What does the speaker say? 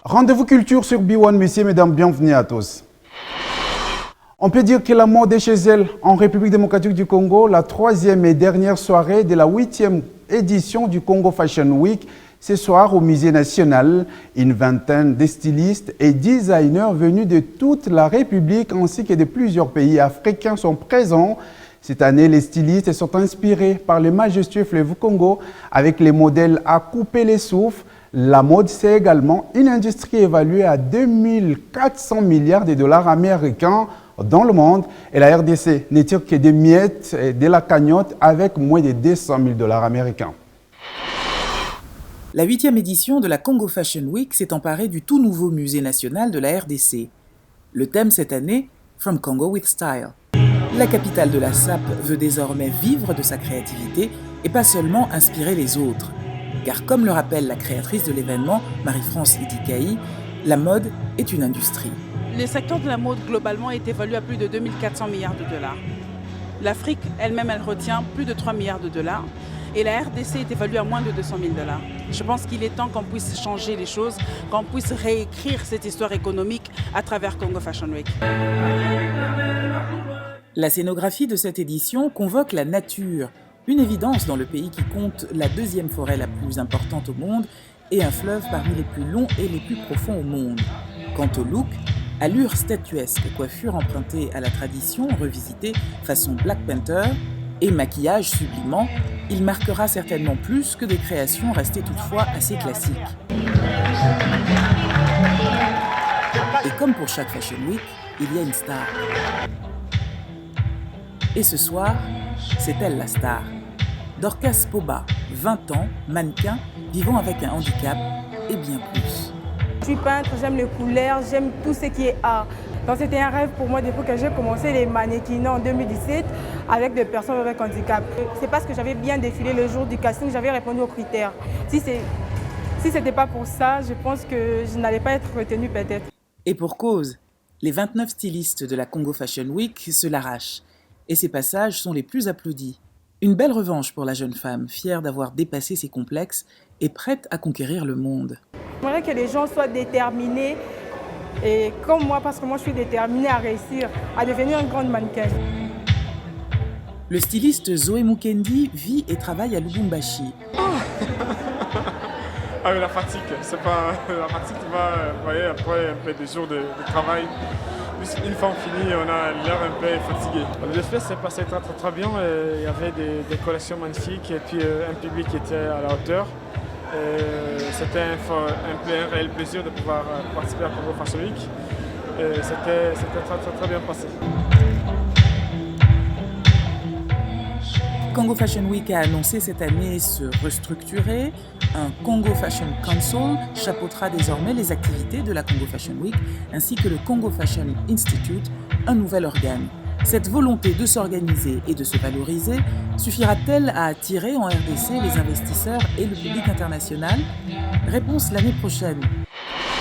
Rendez-vous culture sur B1, messieurs, mesdames, bienvenue à tous. On peut dire que la mode est chez elle en République démocratique du Congo, la troisième et dernière soirée de la 8e édition du Congo Fashion Week. Ce soir, au Musée national, une vingtaine de stylistes et designers venus de toute la République ainsi que de plusieurs pays africains sont présents. Cette année, les stylistes sont inspirés par le majestueux fleuve Congo avec les modèles à couper les souffles. La mode, c'est également une industrie évaluée à 2400 milliards de dollars américains dans le monde. Et la RDC n'est que des miettes de la cagnotte avec moins de 200 000 dollars américains. La 8e édition de la Congo Fashion Week s'est emparée du tout nouveau musée national de la RDC. Le thème cette année, From Congo with Style. La capitale de la SAP veut désormais vivre de sa créativité et pas seulement inspirer les autres. Car comme le rappelle la créatrice de l'événement, Marie-France Idikaï, la mode est une industrie. Le secteur de la mode globalement est évalué à plus de 2400 milliards de dollars. L'Afrique elle-même, elle retient plus de 3 milliards de dollars. Et la RDC est évaluée à moins de 200 000 dollars. Je pense qu'il est temps qu'on puisse changer les choses, qu'on puisse réécrire cette histoire économique à travers Congo Fashion Week. La scénographie de cette édition convoque la nature, une évidence dans le pays qui compte la deuxième forêt la plus importante au monde et un fleuve parmi les plus longs et les plus profonds au monde. Quant au look, allure statuesque, coiffure empruntée à la tradition, revisitée façon Black Panther, et maquillage sublimant, il marquera certainement plus que des créations restées toutefois assez classiques. Et comme pour chaque Fashion Week, il y a une star. Et ce soir, c'est elle la star. Dorcas Poba, 20 ans, mannequin, vivant avec un handicap et bien plus. Je suis peintre, j'aime les couleurs, j'aime tout ce qui est art. Donc c'était un rêve pour moi depuis que j'ai commencé les mannequinats en 2017 avec des personnes avec handicap. C'est parce que j'avais bien défilé le jour du casting, j'avais répondu aux critères. Si ce n'était pas pour ça, je pense que je n'allais pas être retenue peut-être. Et pour cause, les 29 stylistes de la Congo Fashion Week se l'arrachent. Et ces passages sont les plus applaudis. Une belle revanche pour la jeune femme, fière d'avoir dépassé ses complexes et prête à conquérir le monde. J'aimerais que les gens soient déterminés, et comme moi, parce que moi je suis déterminée à réussir, à devenir une grande mannequin. Le styliste Zoé Mukendi vit et travaille à Lubumbashi. Ah oui, la fatigue, c'est pas la fatigue qui va, vous voyez, après un peu de jours de travail. Une fois fini, on a l'air un peu fatigué. Le fait s'est passé très bien. Il y avait des collections magnifiques et puis un public qui était à la hauteur. C'était un réel plaisir de pouvoir participer à Congo Fashion Week. C'était très bien passé. Congo Fashion Week a annoncé cette année se restructurer. Un Congo Fashion Council chapeautera désormais les activités de la Congo Fashion Week, ainsi que le Congo Fashion Institute, un nouvel organe. Cette volonté de s'organiser et de se valoriser suffira-t-elle à attirer en RDC les investisseurs et le public international ? Réponse l'année prochaine,